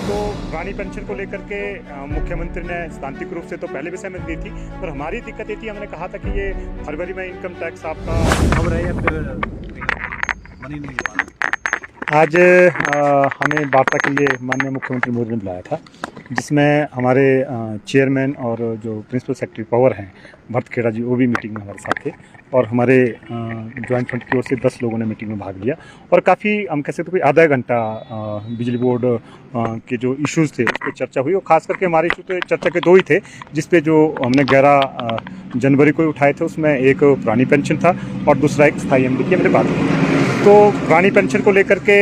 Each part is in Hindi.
तो पुरानी पेंशन को लेकर के मुख्यमंत्री ने सैद्धांतिक रूप से तो पहले भी सहमति दी थी, पर हमारी दिक्कत ये थी, हमने कहा था कि ये फरवरी में इनकम टैक्स आपका खबर है या फिर बनी नहीं हुआ। आज हमें वार्ता के लिए माननीय मुख्यमंत्री मोदी ने बुलाया था, जिसमें हमारे चेयरमैन और जो प्रिंसिपल सेक्रेटरी पावर हैं भरत खेड़ा जी, वो भी मीटिंग में हमारे साथ थे और हमारे ज्वाइंट फ्रंट की ओर से 10 लोगों ने मीटिंग में भाग लिया और काफ़ी हम कह सकते कोई आधा घंटा बिजली बोर्ड के जो इश्यूज़ थे उस पर चर्चा हुई और ख़ास करके हमारे इशू तो चर्चा के दो ही थे, जिस पे जो हमने 11 जनवरी को उठाए थे। उसमें एक पुरानी पेंशन था और दूसरा एक स्थायी एमडी की हमने बात की। तो पुरानी पेंशन को लेकर के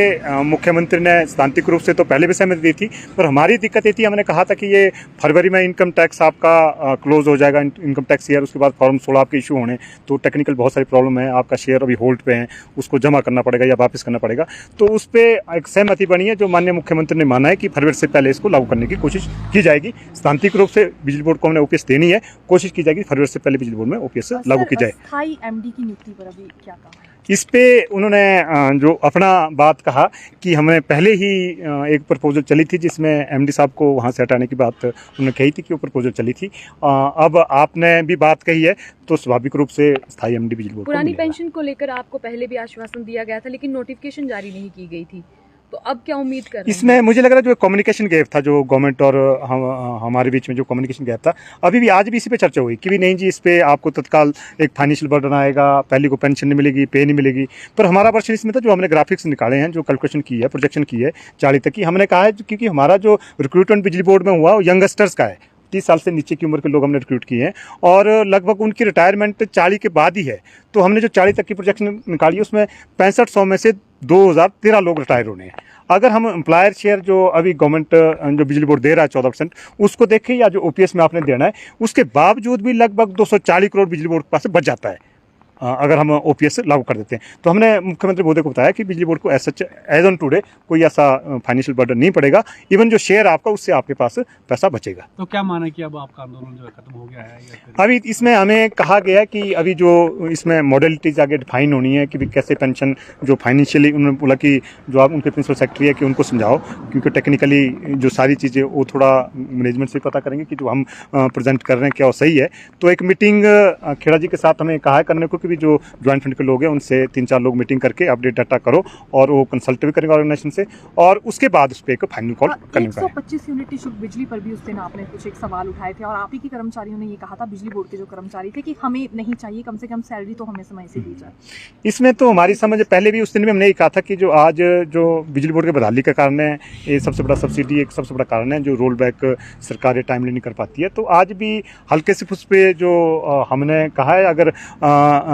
मुख्यमंत्री ने सैद्धांतिक रूप से तो पहले भी सहमति दी थी, पर हमारी दिक्कत ये थी, हमने कहा था कि ये फरवरी में इनकम टैक्स आपका क्लोज हो जाएगा, इनकम टैक्स ईयर, उसके बाद फॉर्म 16 आपके इशू होने, तो टेक्निकल बहुत सारी प्रॉब्लम है, आपका शेयर अभी होल्ड पे है, उसको जमा करना पड़ेगा या वापस करना पड़ेगा। तो उस पर एक सहमति बनी है, जो माननीय मुख्यमंत्री ने माना है कि फरवरी से पहले इसको लागू करने की कोशिश की जाएगी। सैद्धांतिक रूप से बिजली बोर्ड को हमने ओपीएस देनी है, कोशिश की जाएगी फरवरी से पहले बिजली बोर्ड में ओपीएस लागू की जाए। स्थायी एमडी की नियुक्ति पर अभी क्या कहा? इस पे उन्होंने जो अपना बात कहा कि हमें पहले ही एक प्रपोजल चली थी, जिसमें एमडी साहब को वहाँ से हटाने की बात उन्होंने कही थी कि वो प्रपोजल चली थी। अब आपने भी बात कही है, तो स्वाभाविक रूप से स्थायी एमडी बिजली बोर्ड पुरानी पेंशन को लेकर आपको पहले भी आश्वासन दिया गया था, लेकिन नोटिफिकेशन जारी नहीं की गई थी, तो अब क्या उम्मीद कर रहे हैं? इसमें मुझे लग रहा है जो कम्युनिकेशन गैप था, जो गवर्नमेंट और हमारे बीच में जो कम्युनिकेशन गैप था, अभी भी आज भी इसी पे चर्चा हुई कि भी नहीं जी, इस पे आपको तत्काल एक फाइनेंशियल बर्डन आएगा, पहले को पेंशन नहीं मिलेगी, पे नहीं मिलेगी। पर हमारा वर्षन इसमें था, जो हमने ग्राफिक्स निकाले हैं, जो कैलकुलेशन की है, प्रोजेक्शन की है 40 तक की, हमने कहा है क्योंकि हमारा जो रिक्रूटमेंट बिजली बोर्ड में हुआ वो यंगस्टर्स का है, 30 साल से नीचे की उम्र के लोग हमने रिक्रूट किए हैं और लगभग उनकी रिटायरमेंट 40 के बाद ही है। तो हमने जो 40 तक की प्रोजेक्शन निकाली, उसमें 6500 में से 2013 लोग रिटायर होने हैं। अगर हम एम्प्लॉयर शेयर जो अभी गवर्नमेंट जो बिजली बोर्ड दे रहा है 14%, उसको देखें या जो ओपीएस में आपने देना है, उसके बावजूद भी लगभग 240 करोड़ बिजली बोर्ड के पास बच जाता है अगर हम ओपीएस लागू कर देते हैं। तो हमने मुख्यमंत्री महोदय को बताया कि बिजली बोर्ड को एज ऑन टुडे कोई ऐसा फाइनेंशियल बर्डन नहीं पड़ेगा, इवन जो शेयर आपका उससे आपके पास पैसा बचेगा। तो क्या माना कि अब आपका आंदोलन जो है खत्म हो गया है या फिर? अभी इसमें हमें कहा गया कि अभी जो इसमें मॉडलिटीज आगे डिफाइन होनी है कि कैसे पेंशन जो फाइनेंशियली, उन्होंने बोला कि जो आप उनके प्रिंसिपल सेक्रेटरी है कि उनको समझाओ, क्योंकि टेक्निकली जो सारी चीज़ें वो थोड़ा मैनेजमेंट से पता करेंगे कि जो हम प्रेजेंट कर रहे हैं क्या वो सही है। तो एक मीटिंग खेड़ा जी के साथ हमें कहा है करने को कि भी जो ज्वाइंट फ्रंट के लोग हैं उनसे 3-4 लोग मीटिंग करके अपडेट डाटा करो और वो कंसल्ट भी करेंगे ऑर्गेनाइजेशन से, और उसके बाद उस पर एक फाइनल कॉल करने का है। 125 यूनिट शुल्क बिजली पर भी उस दिन आपने कुछ एक सवाल उठाए थे और आप ही के कर्मचारियों ने ये कहा था, बिजली बोर्ड के जो कर्मचारी थे, कि हमें नहीं चाहिए, कम से कम सैलरी तो हमें समय से दी जाए। इसमें तो हमारी समझ पहले भी उस दिन भी हमने ये कहा था कि जो आज जो बिजली बोर्ड के बदहाली का कारण है, ये सबसे बड़ा सब्सिडी एक सबसे बड़ा कारण है, जो रोल बैक सरकारें टाइमली नहीं कर पाती है। तो आज भी हल्के से उस पर जो हमने कहा है, अगर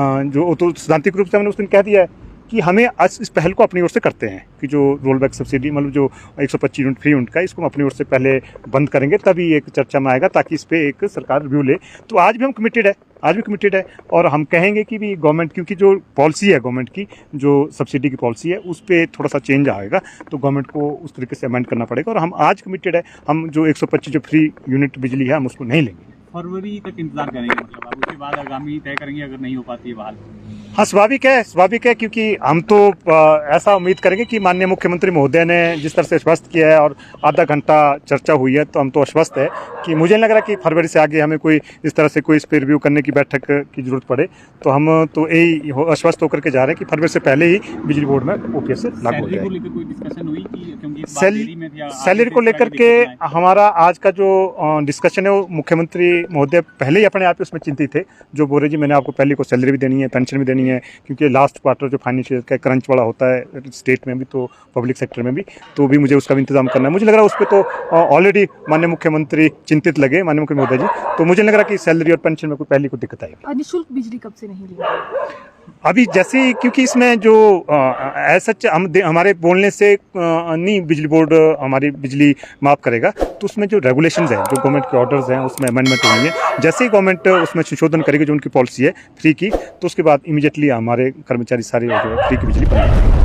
जो तो सैद्धांतिक रूप से हमने उस दिन कह दिया है कि हमें इस पहल को अपनी ओर से करते हैं कि जो रोल बैक सब्सिडी मतलब जो 125 यूनिट फ्री यूनिट का, इसको हम अपनी ओर से पहले बंद करेंगे, तभी एक चर्चा में आएगा, ताकि इस पर एक सरकार रिव्यू ले। तो आज भी हम कमिटेड है, आज भी कमिटेड है, और हम कहेंगे कि भी गवर्नमेंट, क्योंकि जो पॉलिसी है गवर्नमेंट की, जो सब्सिडी की पॉलिसी है, उस पर थोड़ा सा चेंज आएगा, तो गवर्नमेंट को उस तरीके से अमेंड करना पड़ेगा। और हम आज कमिटेड है, हम जो 125 जो फ्री यूनिट बिजली है हम उसको नहीं लेंगे। फरवरी तक इंतजार करेंगे, मतलब आप उसके बाद आगामी तय करेंगे अगर नहीं हो पाती है बहाल? हाँ, स्वाभाविक है, क्योंकि हम तो ऐसा उम्मीद करेंगे कि माननीय मुख्यमंत्री महोदय ने जिस तरह से आश्वस्त किया है और आधा घंटा चर्चा हुई है, तो हम तो आश्वस्त है कि मुझे नहीं लग रहा कि फरवरी से आगे हमें कोई इस तरह से कोई इस पर रिव्यू करने की बैठक की जरूरत पड़े। तो हम तो यही आश्वस्त होकर के जा रहे हैं कि फरवरी से पहले ही बिजली बोर्ड में ओपीएस लागू हो जाए। सैलरी को लेकर के हमारा आज का जो डिस्कशन है, वो मुख्यमंत्री महोदय पहले ही अपने आप उसमें चिंतित थे, जो बोल रहे जी मैंने आपको पहले को सैलरी भी देनी है, पेंशन भी देनी है, क्योंकि लास्ट क्वार्टर जो फाइनेंशियल का क्रंच वाला होता है स्टेट में भी तो पब्लिक सेक्टर में भी, तो भी मुझे उसका भी इंतजाम करना है। मुझे लग रहा है उस पर तो ऑलरेडी माननीय मुख्यमंत्री चिंतित लगे, माननीय मुख्यमंत्री महोदय जी, तो मुझे लग रहा है कि सैलरी और पेंशन में कोई पहले कोई दिक्कत आएगी। निःशुल्क बिजली कब से नहीं लेंगे? अभी जैसे, क्योंकि इसमें जो सच हमारे बोलने से नहीं बिजली बोर्ड हमारी बिजली माफ करेगा, तो उसमें जो रेगुलेशंस हैं, जो गवर्नमेंट के ऑर्डर्स हैं, उसमें अमेंडमेंट होनी है। जैसे ही गवर्नमेंट उसमें संशोधन करेगी, जो उनकी पॉलिसी है फ्री की, तो उसके बाद इमीडिएटली हमारे कर्मचारी सारे फ्री की बिजली पाएंगे।